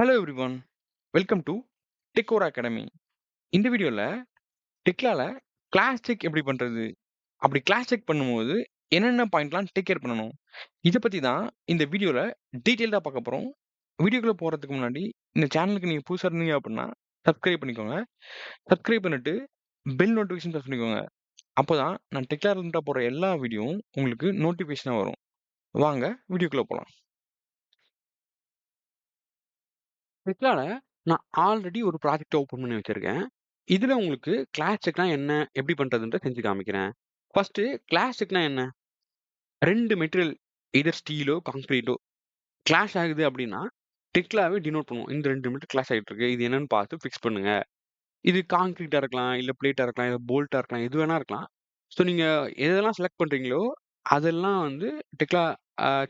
Hello everyone. Welcome to decor academy. இந்த வீடியோல டெக்லால class check எப்படி பண்றது? அப்படி கிளாஸ் செக் பண்ணும்போது என்னென்ன பாயிண்ட்லாம் டேக் கேர் பண்ணணும்? இத பத்தி தான் இந்த வீடியோல டீட்டெயில்டா பார்க்க போறோம். வீடியோக்குள்ள போறதுக்கு முன்னாடி இந்த சேனலுக்கு நீங்க புதுசா இருந்தீங்க அப்படின்னா சப்ஸ்கிரைப் பண்ணிக்கோங்க. சப்ஸ்கிரைப் பண்ணிட்டு பெல் நோட்டிஃபிகேஷன் பிரஸ் பண்ணிக்கோங்க. அப்பதான் நான் டெக்லா ரிலேட்டடா போடுற எல்லா வீடியோவும் உங்களுக்கு நோட்டிஃபிகேஷனா வரும். வாங்க வீடியோக்குள்ள போலாம். டெக்லால நான் ஆல்ரெடி ஒரு ப்ராஜெக்ட் ஓப்பன் பண்ணி வச்சிருக்கேன். இதுல உங்களுக்கு கிளாஸ் செக்னா என்ன? எப்படி பண்றதுன்றத செஞ்சு காமிக்கிறேன். ஃபர்ஸ்ட்டு கிளாஸ் செக்னா என்ன? 2 மெட்டீரியல் எய்தர் ஸ்டீலோ, கான்கிரீட்டோ கிளாஷ் ஆகுது அப்படின்னா, டெக்லாவே டினோட் பண்ணும். இந்த 2 மெட்டீரியல் கிளாஷ் ஆயிட்டு இருக்கு. இது என்னன்னு பார்த்து ஃபிக்ஸ் பண்ணுங்க. இது கான்கிரீட்டா இருக்கலாம், இல்ல பிளேட்டா இருக்கலாம், இல்ல போல்ட்டா இருக்கலாம், எது வேணா இருக்கலாம். ஸோ நீங்க எதெல்லாம் செலக்ட் பண்றீங்களோ, அதெல்லாம் வந்து டெக்லா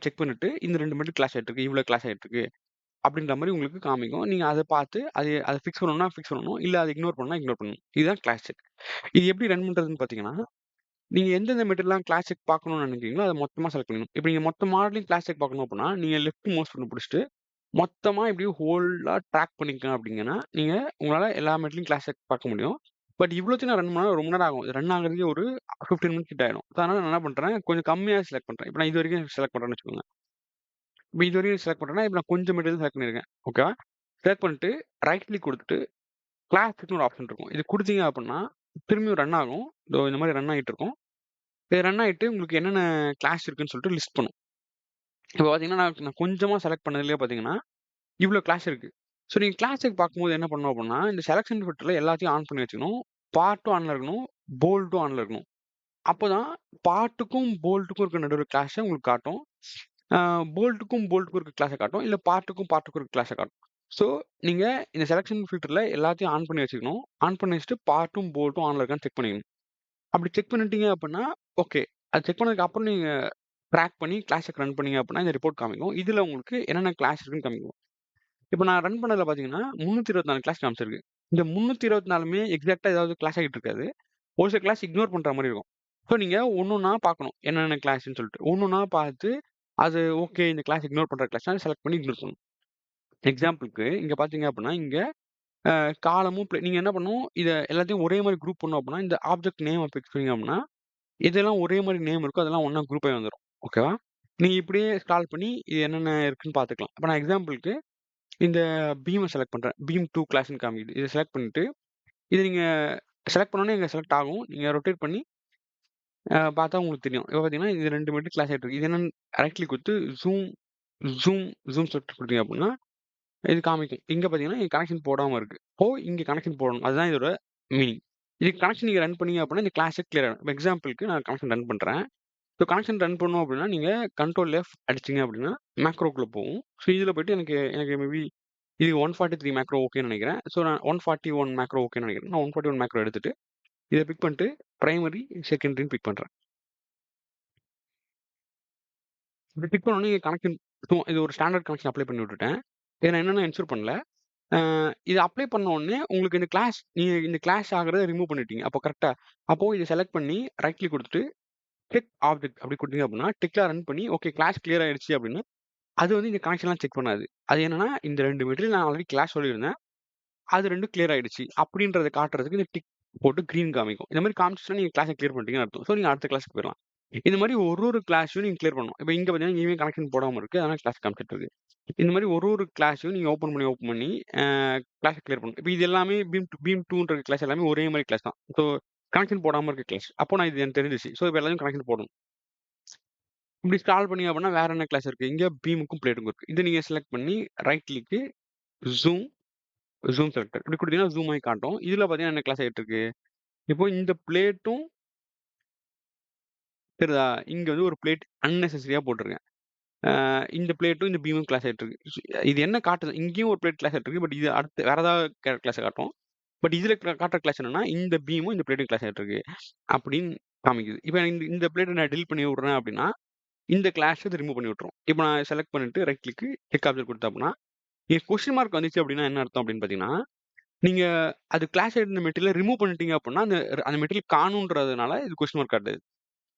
செக் பண்ணிட்டு, இந்த 2 மெட்டீரியல் கிளாஷ் ஆயிட்டு இருக்கு. இவ்வளோ கிளாஷ் ஆயிட்டு இருக்கு. அப்படின்ற மாரி உங்களுக்கு காமிக்கும். நீங்க அத பார்த்து அத ஃபிக்ஸ் பண்ணணும்னா ஃபிக்ஸ் பண்ணணும். இல்ல அத இக்னோர் பண்ணணும்னா இக்னோர் பண்ணணும். இதுதான் கிளாஸ் செக். இது எப்படி ரன் பண்றதுன்னு பார்த்தீங்கன்னா, நீங்க எந்தெந்த மெட்டீரியல்லாம் கிளாஸ் செக் பார்க்கணும்னு நினைக்கிறீங்களோ, அத மொத்தமா செலக்ட் பண்ணிக்கணும். இப்ப நீங்க மொத்த மாடலையும் கிளாஸ் செக் பார்க்கணும் அப்படின்னா, நீங்க லெஃப்ட் மவுஸ் பட்டன புடிச்சுட்டு, மொத்தமா இப்படி ஹோலா ட்ராக் பண்ணிக்க அப்படிங்கன்னா, நீங்க உங்களால எல்லா மெட்டீரியலையும் கிளாஸ் செக் பார்க்க முடியும். பட் இவ்வளோத்தையும் நான் ரன் பண்ணா ரொம்ப நேரம் ஆகும். இது ரன் ஆகுறதுக்கே ஒரு 15 மினிட்ஸ் கிட்ட ஆயிடும். அதனால நான் என்ன பண்றேன், கொஞ்சம் கம்மியா செலக்ட் பண்றேன். இப்ப நான் இதுவரைக்கும் செலக்ட் பண்றேன்னு வச்சுக்கோங்க. இப்ப இதுவரையும் செலக்ட் பண்றேன்னா, இப்ப நான் கொஞ்சம் மெட்டீரியல் செலக்ட் பண்ணியிருக்கேன். ஓகேவா? செலக்ட் பண்ணிட்டு ரைட் கிளிக் குடுத்துட்டு கிளாஸ்ன்னு ஒரு ஆப்ஷன் இருக்கும். இது குடுத்தீங்க அப்புட்ன்னா, திரும்பியும் ரன் ஆகும். இதோ இந்த மாரி ரன் ஆயிட்டு இருக்கும். இது ரன் ஆயிட்டு உங்களுக்கு என்னென்ன கிளாஸ் இருக்குன்னு சொல்லிட்டு லிஸ்ட் பண்ணும். இப்ப பார்த்தீங்கன்னா, நான் நான் கொஞ்சமா செலக்ட் பண்ணதுலயே பார்த்தீங்கன்னா, இவ்ளோ கிளாஸ் இருக்கு. ஸோ நீங்க கிளாஸ் செக் பார்க்கும்போது என்ன பண்ணணும் அப்புட்ன்னா, இந்த செலக்ஷன் ஃபில்டர்ல எல்லாத்தையும் ஆன் பண்ணி வச்சுக்கணும். பார்ட்டும் ஆன்ல இருக்கணும். போல்டும் ஆன்ல இருக்கணும். அப்பதான் பார்ட்டுக்கும், போல்ட்டுக்கும் இருக்க நடுவுல கிளாஷ உங்களுக்கு காட்டும். அ போல்ட்டுக்கும் இருக்க கிளாஸ காட்டும். இல்ல பார்ட்டுக்கும் இருக்க கிளாஸ காட்டும். ஸோ நீங்க இந்த செலக்ஷன் ஃபில்டர்ல எல்லாத்தையும் ஆன் பண்ணி வச்சுக்கணும். ஆன் பண்ணி வச்சுட்டு பார்ட்டும், போல்ட்டும் ஆன்ல இருக்கான்னு செக் பண்ணிக்கணும். அப்படி செக் பண்ணிட்டீங்க அப்படின்னா, ஓகே. அது செக் பண்ணதுக்கு அப்புறம் நீங்க ட்ராக் பண்ணி கிளாஸ் செக் ரன் பண்ணீங்க அப்படின்னா, இந்த ரிப்போர்ட் காமிக்கும். இதுல உங்களுக்கு என்னென்ன கிளாஸ் இருக்குன்னு காமிக்கும். இப்ப நான் ரன் பண்ணதுல பார்த்தீங்கன்னா, 324 கிளாஸ் காமிச்சிருக்கு. இந்த 324மே எக்ஸாக்ட்டா ஏதாவது கிளாஸ் ஆகிட்டு இருக்காது. ஒரு சில கிளாஸ் இக்னோர் பண்ற மாரி இருக்கும். ஸோ நீங்க ஒண்ணொன்னா பார்க்கணும். என்னென்ன கிளாஸ்ன்னு சொல்லிட்டு. ஒண்ணொன்னா பார்த்து, அது ஓகே இந்த கிளாஸ் இக்னோர் பண்ற கிளாஸ்னா செலக்ட் பண்ணி இக்னோர் பண்ணணும். எக்ஸாம்பிள்க்கு இங்க பார்த்தீங்க அப்படின்னா, இங்க காலமும் நீங்க என்ன பண்ணணும், இத எல்லாத்தையும் ஒரே மாரி குரூப் பண்ணணும் அப்படின்னா, இந்த ஆப்ஜெக்ட் நேம பிக்ஸ் பண்ணீங்க அப்படின்னா, எதெல்லாம் ஒரே மாரி நேம் இருக்கோ, அதெல்லாம் ஒண்ணா குரூப் ஆயி வந்துரும். ஓகேவா? நீங்க இப்படியே ஸ்க்ரால் பண்ணி இது என்னென்ன இருக்குன்னு பார்த்துக்கலாம். இப்ப நான் எக்ஸாம்பிள்க்கு இந்த பீம செலக்ட் பண்றேன். பீம் 2 கிளாஸ்ன்னு காமிக்குது. இத செலக்ட் பண்ணிட்டு, இத நீங்க செலக்ட் பண்ணோனே இங்க செலக்ட் ஆகும். நீங்க ரொட்டேட் பண்ணி பார்த்தா உங்களுக்கு தெரியும். இப்ப பார்த்தீங்கன்னா, இது 2 மட்டும் கிளாஸ் ஆயிட்டு இருக்கு. இது என்னன்னு ரைட் கிளிக் குடுத்து ஜூம் ஜூம் ஜூம் செலக்ட் குடுத்தீங்க அப்படின்னா, இது காமிக்கும். இங்க பார்த்தீங்கன்னா, இங்க கனெக்ஷன் போடாம இருக்கு. இங்க கனெக்ஷன் போடணும். அதுதான் இதோட மீனிங். இதுக்கு கனெக்ஷன் நீங்க ரன் பண்ணீங்க அப்படின்னா, இந்த கிளாஸே கிளியர் ஆயிடும். இப்ப எக்ஸாம்பிள்க்கு நான் கனெக்ஷன் ரன் பண்றேன். ஸோ கனெக்ஷன் ரன் பண்ணணும் அப்படின்னா, நீங்க கண்ட்ரோல் எஃப் அடிச்சீங்க அப்படின்னா, மேக்ரோக்குள்ள போகும். ஸோ இதுல போயிட்டு எனக்கு எனக்கு மேபி இது 143 மேக்ரோ ஓகேன்னு நெனைக்கிறேன். ஸோ நான் 141 மேக்ரோ ஓகேன்னு நெனைக்கிறேன். நான் 141 மேக்ரோ எடுத்துட்டு, இத பிக் பண்ணிட்டு பிரைமரி, செகண்டரின்னு பிக் பண்றேன். இத பிக் பண்ணோனே இங்க கனெக்ஷன் இது ஒரு ஸ்டாண்டர்ட் கனெக்ஷன் அப்ளை பண்ணி விட்டுட்டேன். இத நான் என்னன்னு என்ஷூர் பண்ணல. அ இத அப்ளை பண்ண உடனே உங்களுக்கு இந்த கிளாஸ் நீங்க இந்த கிளாஷ் ஆகுறத ரிமூவ் பண்ணிட்டீங்க. அப்போ கரெக்ட்டா? அப்போ இத செலக்ட் பண்ணி ரைட் கிளிக் குடுத்துட்டு, செக் ஆப்ஜெக்ட் அப்படி குடுத்தீங்க அப்படின்னா, டிக்ல ரன் பண்ணி ஓகே கிளாஸ் கிளியர் ஆயிடுச்சு அப்படின்னா, அது வந்து இந்த கனெக்ஷன்லாம் செக் பண்ணாது. அது என்னன்னா, இந்த 2 மெட்டீரியல் நான் ஆல்ரெடி கிளாஸ் சொல்லியிருந்தேன். அது 2ம் கிளியர் ஆயிடுச்சு. அப்படின்றத காட்டுறதுக்கு இந்த டிக் போட்டு கிரீன் காமிக்கும். இந்த மாரி காமிச்சுச்சுன்னா நீங்க கிளாஸ கிளியர் பண்ணிட்டீங்கன்னு அர்த்தம். ஸோ நீங்க அடுத்த கிளாஸ்க்கு போயிரலாம். இந்த மாரி ஒரு கிளாஸையும் நீங்க கிளியர் பண்ணணும். இப்ப இங்க பார்த்தீங்கன்னா, எங்கேயுமே கனெக்ஷன் போடாம இருக்கு. அதனால கிளாஸ் காமிச்சிட்டு இருக்கு. இந்த மாரி ஒரு கிளாஸையும் நீங்க ஓப்பன் பண்ணி அ கிளாஸ கிளியர் பண்ணணும். இப்ப இது எல்லாமே பீம் 2ன்ற கிளாஸ் எல்லாமே ஒரே மாரி கிளாஸ் தான். ஸோ கனெக்ஷன் போடாம இருக்க கிளாஸ். அப்போ நான் இது எனக்கு தெரிஞ்சுச்சு. ஸோ இப்ப எல்லாத்தையும் கனெக்ஷன் போடணும். இப்படி ஸ்க்ரால் பண்ணீங்க அப்படின்னா வேற என்ன கிளாஸ் இருக்கு? இங்க பீமுக்கும் பிளேட்டுக்கும் இருக்கு. இத நீங்க செலக்ட் பண்ணி ரைட் கிளிக்கு ஜூம் செலக்டர். இப்படி குடுத்தீங்கன்னா ஜூம் ஆயி காட்டும். இதுல பார்த்தீங்கன்னா என்ன கிளாஸ் ஆயிட்டு இருக்கு? இப்போ இந்த பிளேட்டும் தெரியுதா? இங்க வந்து ஒரு பிளேட் அன்னெசசரியா போட்டுருக்கேன். இந்த பிளேட்டும், இந்த பீமும் கிளாஸ் ஆயிட்டு இருக்கு. இது என்ன காட்டுது? இங்கேயும் ஒரு பிளேட் கிளாஸ் ஆயிட்டு இருக்கு. பட் இது அடுத்து வேற ஏதாவது கிளாஸ காட்டும். பட் இதுல காட்டுற கிளாஸ் என்னன்னா, இந்த பீமும், இந்த பிளேட்டும் கிளாஸ் ஆயிட்டு இருக்கு. அப்படின்னு காமிக்குது. இப்ப இந்த இந்த பிளேட்ட நான் டெலீட் பண்ணி விடுறேன் அப்படின்னா, இந்த கிளாஸ இது ரிமூவ் பண்ணி விட்டுரும். இப்ப நான் செலக்ட் பண்ணிட்டு ரைட் கிளிக் செக் ஆப்ஜெக்ட் குடுத்தேன் அப்படின்னா, இங்க கொஸ்டின் மார்க் வந்துச்சு அப்படின்னா என்ன அர்த்தம் அப்படின்னு பார்த்தீங்கன்னா, நீங்க அது கிளாஸ் ஆயிட்டு இருந்த மெட்டீரியல ரிமூவ் பண்ணிட்டீங்க அப்படின்னா, அந்த அந்த மெட்டீரியல் காணும்ன்றதுனால இது கொஸ்டின் மார்க் காட்டுது.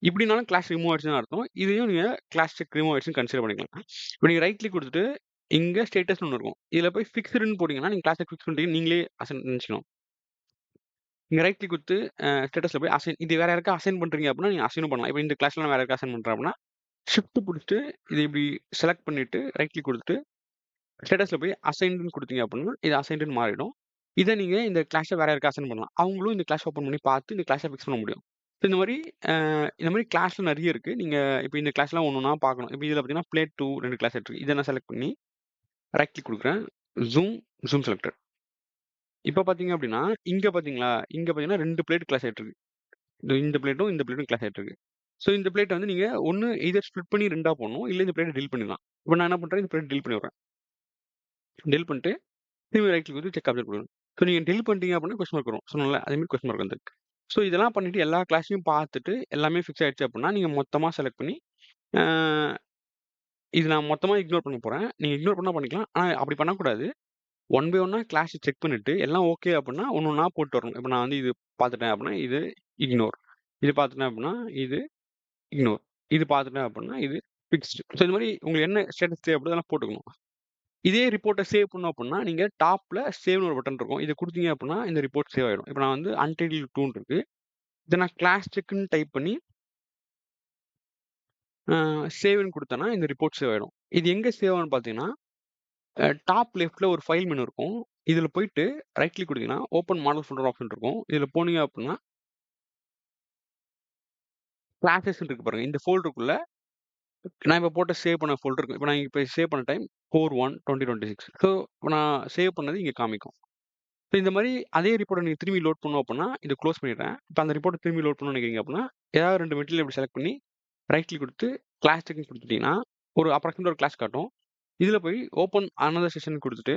இப்படினாலும் கிளாஸ் ரிமூவ் ஆயிடுச்சுன்னு அர்த்தம். இதையும் நீங்க கிளாஸ் செக் ரிமூவ் ஆயிடுச்சுன்னு கன்சிடர் பண்ணிக்கலாம். இப்ப நீங்க ரைட் கிளிக் குடுத்துட்டு, இங்க ஸ்டேட்டஸ்ன்னு ஒண்ணு இருக்கும். இதுல போய் ஃபிக்ஸ்டுன்னு போட்டீங்கன்னா, நீங்க கிளாஸ ஃபிக்ஸ் பண்ணிட்டீங்கன்னு நீங்களே நெனச்சுக்கணும். நீங்க ரைட் கிளிக் குடுத்து ஸ்டேட்டஸ்ல போய் அசைன் இது வேற யாருக்கா அசைன் பண்றீங்க அப்டின்னா, நீங்க அசைனும் பண்ணலாம். இப்ப இந்த கிளாஸ்ல நான் வேற யாருக்கா அசைன் பண்றேன் அப்டின்னா, ஷிஃப்ட் புடிச்சுட்டு இத இப்டி செலக்ட் பண்ணிட்டு, ரைட் கிளிக் குடுத்துட்டு, ஸ்டேட்டஸ்ல போய் அசைன்டுன்னு குடுத்தீங்க அப்டின்னா, இது அசைன்டுன்னு மாறிடும். இத நீங்க இந்த கிளாஸ வேற யாருக்கா அசைன் பண்ணலாம். அவங்களும் இந்த கிளாஸ் ஓப்பன் பண்ணி பார்த்து இந்த கிளாஸ ஃபிக்ஸ் பண்ண முடியும். இந்த மாரி கிளாஸ்ல நெறைய இருக்கு. நீங்க இப்ப இந்த கிளாஸ்லாம் ஒண்ணு ஒண்ணா பார்க்கணும். இப்ப இதுல பார்த்தீங்கன்னா, பிளே 2 2 கிளாஸ் இருக்கு. இத நான் செலக்ட் பண்ணி ரைட் கிளிக் குடுக்குறேன். Zoom selector. இப்ப பார்த்தீங்க அப்டின்னா, இங்க பார்த்தீங்களா? இங்க பார்த்தீங்கன்னா 2 பிளேட் கிளாஸ் ஆயிட்டிருக்கு. இந்த பிளேட்டும், இந்த பிளேட்டும் கிளாஸ் ஆயிட்டிருக்கு. ஸோ இந்த பிளேட்ட வந்து நீங்க ஒண்ணு எய்தர் ஸ்ப்ளிட் பண்ணி 2ஆ போடணும். இல்ல இந்த பிளேட்ட டெலீட் பண்ணிடலாம். இப்ப நான் என்ன பண்றேன், இந்த பிளேட்ட டெலீட் பண்ணி விடுறேன். டெலீட் பண்ணிட்டு திரும்பி ரைட் கிளிக் குடுத்து செக் ஆப்ஜெக்ட் குடுக்கணும். ஸோ நீங்க டெலீட் பண்ணிட்டீங்க அப்டின்னா கொஸ்டின் மார்க் வரும். சொன்னேன்ல அதே மாரி கொஸ்டின் மார்க் வந்திருக்கு. ஸோ இதெல்லாம் பண்ணிட்டு எல்லா கிளாஸையும் பார்த்துட்டு எல்லாமே ஃபிக்ஸ் ஆயிடுச்சு அப்டின்னா, நீங்க மொத்தமா செலக்ட் பண்ணி ஆ இது நான் மொத்தமா இக்னோர் பண்ண போறேன். நீங்க இக்னோர் பண்ணா பண்ணிக்கலாம். ஆனா அப்படி பண்ணக்கூடாது. ஒன் பை ஒன்னா கிளாஸ செக் பண்ணிட்டு, எல்லாம் ஓகே அப்டின்னா, ஒண்ணு ஒண்ணா போட்டு வரணும். இப்ப நான் வந்து இது பார்த்துட்டேன் அப்டின்னா, இது இக்னோர். இது பார்த்துட்டேன் அப்டின்னா, இது இக்னோர். இது பார்த்துட்டேன் அப்டின்னா, இது ஃபிக்ஸ்டு. ஸோ இந்த மாரி உங்களுக்கு என்ன ஸ்டேட்டஸ் தேவைப்படுதோ அதெல்லாம் போட்டுக்கணும். இதே ரிப்போர்ட்ட சேவ் பண்ணணும் அப்டின்னா, நீங்க டாப்ல சேவ்னு ஒரு பட்டன் இருக்கும். இத குடுத்தீங்க அப்டின்னா, இந்த ரிப்போர்ட் சேவ் ஆயிடும். இப்ப நான் வந்து அன்டைட்டில்ட் 2ன்னு இருக்கு. இத நான் கிளாஸ் செக்ன்னு டைப் பண்ணி, அ சேவ்ன்னு குடுத்தேன்னா, இந்த ரிப்போர்ட் சேவ் ஆயிடும். இது எங்க சேவ் ஆகும்னு பார்த்தீங்கன்னா டாப் லெஃப்ட்ல ஒரு ஃபைல் மெனு இருக்கும். இதுல போயிட்டு ரைட் கிளிக் குடுத்தீங்கன்னா, ஓப்பன் மாடல் ஃபோல்டர் ஆப்ஷன் இருக்கும். இதுல போனீங்க அப்டின்னா, கிளாஸஸ்ன்னு இருக்கு பாருங்க. இந்த ஃபோல்டருக்குள்ள நான் இப்ப போட்ட சேவ் பண்ண ஃபோல்டர் இருக்கும். இப்ப நான் இப்ப சேவ் பண்ண டைம் 4/1/2026. ஸோ இப்ப நான் சேவ் பண்ணது இங்க காமிக்கும். ஸோ இந்த மாரி அதே ரிப்போர்ட்ட நீங்க திரும்பி லோட் பண்ணணும் அப்டின்னா, இத க்ளோஸ் பண்ணிடுறேன். இப்ப அந்த ரிப்போர்ட்ட திரும்பி லோட் பண்ணணும்னு நெனைக்கிறீங்க அப்டின்னா, ஏதாவது 2 மெட்டீரியல் இப்டி செலக்ட் பண்ணி, ரைட் கிளிக் குடுத்து கிளாஸ் செக்ன்னு குடுத்துட்டீங்கன்னா, ஒரு அப்ராக்ஸிமேட்டா ஒரு கிளாஸ் காட்டும். இதுல போய் ஓப்பன் அனதர் செஷன் குடுத்துட்டு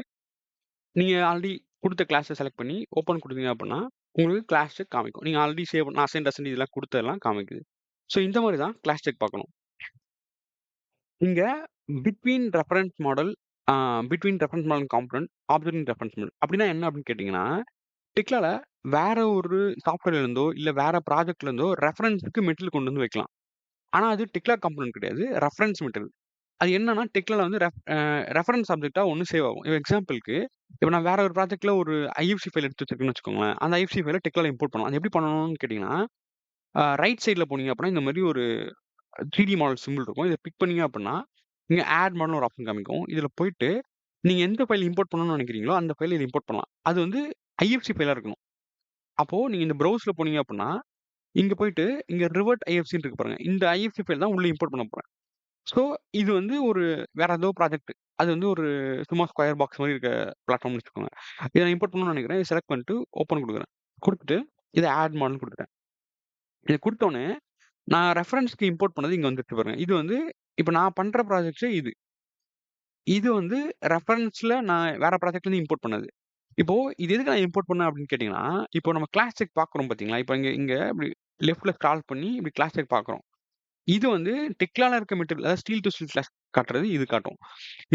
நீங்க ஆல்ரெடி குடுத்த கிளாஸ செலக்ட் பண்ணி ஓப்பன் குடுத்தீங்க அப்டின்னா, உங்களுக்கு கிளாஸ் செக் காமிக்கும். நீங்க ஆல்ரெடி சேவ் பண்ண அசைன்ட், இதெல்லாம் குடுத்ததெல்லாம் காமிக்குது. ஸோ இந்த மாரி தான் கிளாஸ் செக் பார்க்கணும். இங்க பிட்வீன் ரெஃபரன்ஸ் மாடல் ஆ between reference model component, object in reference model அப்டின்னா என்ன அப்டின்னு கேட்டீங்கன்னா, டிக்லால வேற ஒரு சாஃப்ட்வேர்ல இருந்தோ, இல்ல வேற ப்ராஜெக்ட்ல இருந்தோ ரெஃபரன்ஸ்க்கு மெட்டீரியல் கொண்டு வந்து வைக்கலாம். ஆனா அது டிக்லா காம்போனன்ட் கிடையாது. Reference material. அது என்னன்னா, டெக்லால வந்து ரெஃபரன்ஸ் ஆப்ஜெக்ட்டா ஒண்ணு சேவ் ஆகும். எக்ஸாம்பிள்க்கு, இப்ப நான் வேற ஒரு ப்ராஜெக்ட்ல ஒரு ஐஎஃப்சி ஃபைல் எடுத்து வச்சிருக்கேன்னு வச்சுக்கோங்களேன். அந்த ஐஎஃப்சி ஃபைல டெக்லால இம்போர்ட் பண்ணலாம். அது எப்படி பண்ணணும்னு கேட்டீங்கன்னா, ரைட் சைட்ல போனீங்க அப்படின்னா, இந்த மாரி ஒரு 3டி மாடல் சிம்பல் இருக்கும். இத பிக் பண்ணீங்க அப்படின்னா, இங்க ஆட் மாடல்னு ஒரு ஆப்ஷன் காமிக்கும். இதுல போயிட்டு, நீங்க எந்த ஃபைல் இம்போர்ட் பண்ணணும்னு நினைக்கிறீங்களோ, அந்த ஃபைல இத இம்போர்ட் பண்ணலாம். அது வந்து ஐஎஃப்சி ஃபைலா இருக்கணும். அப்போ நீங்க இந்த ப்ரௌஸ்ல போனீங்க அப்படின்னா, இங்க போயிட்டு, இங்க ரிவர்ட் ஐஎஃப்சின்னு இருக்கு பாருங்க. இந்த ஐஎஃப்சி ஃபைல் தான் உள்ள இம்போர்ட் பண்ண போறேன். ஸோ, இது வந்து ஒரு வேற ஏதோ ப்ராஜெக்ட். அது வந்து ஒரு சும்மா ஸ்கொயர் பாக்ஸ் மாரி இருக்க பிளாட்ஃபார்ம்னு வச்சுக்கோங்க. இத நான் இம்போர்ட் பண்ணணும்னு நெனைக்கிறேன். இத செலக்ட் பண்ணிட்டு ஓப்பன் குடுக்குறேன். குடுத்துட்டு இத ஆட் மாடல்ன்னு குடுத்துட்டேன். இத குடுத்தோனே, நான் ரெஃபரன்ஸ்க்கு இம்போர்ட் பண்ணது இங்க வந்துருச்சு பாருங்க. இது வந்து இப்ப நான் பண்ற ப்ராஜெக்ட்ஸ் இது. இது வந்து ரெஃபரன்ஸ்ல நான் வேற ப்ராஜெக்ட்லருந்து இம்போர்ட் பண்ணது. இப்போ இது எதுக்கு நான் இம்போர்ட் பண்ணேன் அப்படின்னு கேட்டீங்கன்னா, இப்போ நம்ம கிளாஸ் செக் பார்க்குறோம் பார்த்தீங்களா? இப்ப இங்க இங்க இப்டி லெஃப்ட்ல ஸ்க்ரால் பண்ணி இப்டி கிளாஸ் செக் பார்க்குறோம். இது வந்து டெக்லால இருக்க மெட்டீரியல் அதாவது ஸ்டீல் டூ ஸ்டீல் கிளாஸ் காட்டுறது இது காட்டும்.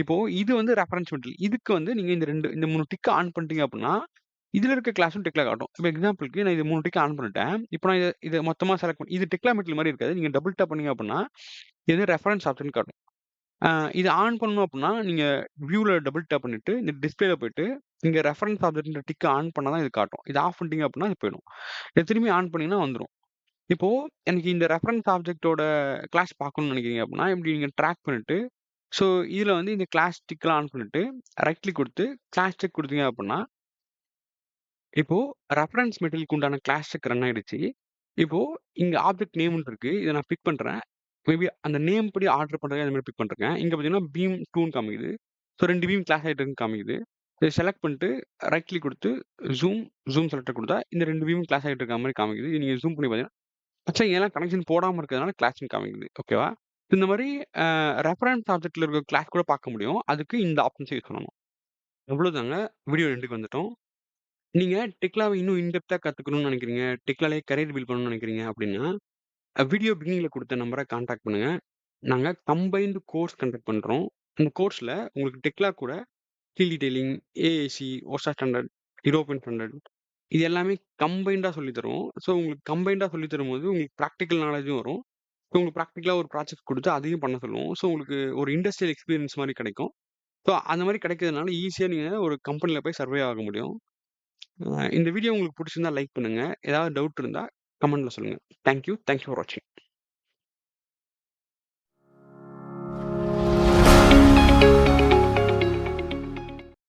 இப்போ இது வந்து ரெஃபரன்ஸ் மெட்டீரியல். இதுக்கு வந்து நீங்க இந்த 3 டிக்க ஆன் பண்ணிட்டீங்க அப்டின்னா, இதுல இருக்க கிளாஸும் டெக்லா காட்டும். இப்ப எக்ஸாம்பிள்க்கு நான் இது 3 டிக்க ஆன் பண்ணிட்டேன். இப்போ நான் இத மொத்தமா செலக்ட் பண்ணி இது டெக்லா மெட்டீரியல் மாரி இருக்காது. நீங்க டபுள் டேப் பண்ணீங்க அப்டின்னா, இது ரெஃபரன்ஸ் ஆப்ஷன் காட்டும். அ இத ஆன் பண்ணணும் அப்டின்னா, நீங்க வியூல டபுள் டேப் பண்ணிட்டு, இந்த டிஸ்ப்ளேல போயிட்டு, இங்க ரெஃபரன்ஸ் ஆப்ஜெக்ட்ன்ற டிக்க ஆன் பண்ணா தான் இது காட்டும். இத ஆஃப் பண்ணிட்டீங்க அப்டின்னா, இது போயிடும். இத திரும்பி ஆன் பண்ணீங்கன்னா வந்துரும். இப்போ எனக்கு இந்த ரெஃபரன்ஸ் ஆப்ஜெக்ட்டோட கிளாஸ் பார்க்கணும்னு நினைக்கிறீங்க அப்படின்னா, இப்படி நீங்க ட்ராக் பண்ணிட்டு, ஸோ இதுல வந்து இந்த கிளாஸ் டிக்லாம் ஆன் பண்ணிட்டு, ரைட் கிளிக் குடுத்து, கிளாஸ் செக் குடுத்தீங்க அப்படின்னா, இப்போ ரெஃபரன்ஸ் மெட்டீரியலுக்கு உண்டான கிளாஸ் செக் ரன் ஆயிடுச்சு. இப்போ இங்க ஆப்ஜெக்ட் நேம்ன்னு இருக்கு. இத நான் பிக் பண்றேன். மேபி அந்த நேம் படி ஆர்டர் பண்றது அந்த மாரி பிக் பண்ணிருக்கேன். இங்க பார்த்தீங்கன்னா, பீம் 2ன்னு காமிக்குது. ஸோ 2 பீம் கிளாஸ் ஆயிட்டுன்னு காமிக்குது. இத செலக்ட் பண்ணிட்டு, ரைட் கிளிக் குடுத்து, ஜூம் ஜூம் செலக்டர் குடுத்தா, இந்த 2 பீமும் கிளாஸ் ஆயிட்டு இருக்க மாரி காமிக்குது. இத நீங்க ஜூம் பண்ணி பார்த்தீங்கன்னா ஆக்சுவலா இதெல்லாம் கனெக்ஷன் போடாம இருக்கிறதுனால கிளாஸ்ன்னு காமிக்குது. ஓகேவா? இந்த மாரி அ ரெஃபரன்ஸ் ஆப்ஜெக்ட்ல இருக்க கிளாஸ் கூட பார்க்க முடியும். அதுக்கு இந்த ஆப்ஷன்ஸ யூஸ் பண்ணணும். அவ்வளோதாங்க. வீடியோ எண்டுக்கு வந்துட்டோம். நீங்க டெக்லாவ இன்னும் இன் டெப்த்தா கத்துக்கணும்னு நெனைக்கிறீங்க, டெக்லாலயே கரியர் பில்ட் பண்ணணும்னு நெனைக்கிறீங்க அப்படின்னா, வீடியோ பிகினிங்ல குடுத்த நம்பர கான்டாக்ட் பண்ணுங்க. நாங்க கம்பைன்ட் கோர்ஸ் கண்டக்ட் பண்றோம். அந்த கோர்ஸ்ல உங்களுக்கு டெக்லா கூட steel detailing, AAC, OSHA standard, European standard இது எல்லாமே கம்பைன்டா சொல்லி தருவோம். ஸோ உங்களுக்கு கம்பைன்டா சொல்லி தரும்போது உங்களுக்கு பிராக்டிகல் நாலேட்ஜும் வரும். ஸோ உங்களுக்கு பிராக்டிகலா ஒரு ப்ராஜெக்ட் குடுத்து அதையும் பண்ண சொல்லுவோம். ஸோ உங்களுக்கு ஒரு இண்டஸ்ட்ரியல் எக்ஸ்பீரியன்ஸ் மாரி கிடைக்கும். ஸோ அந்த மாரி கிடைக்கிறதுனால ஈஸியா நீங்க ஒரு கம்பெனில போய் சர்வே ஆக முடியும். இந்த வீடியோ உங்களுக்கு புடிச்சிருந்தா லைக் பண்ணுங்க. ஏதாவது டவுட் இருந்தா கமெண்ட்ல சொல்லுங்க. தேங்க் யூ ஃபார் வாட்சிங்.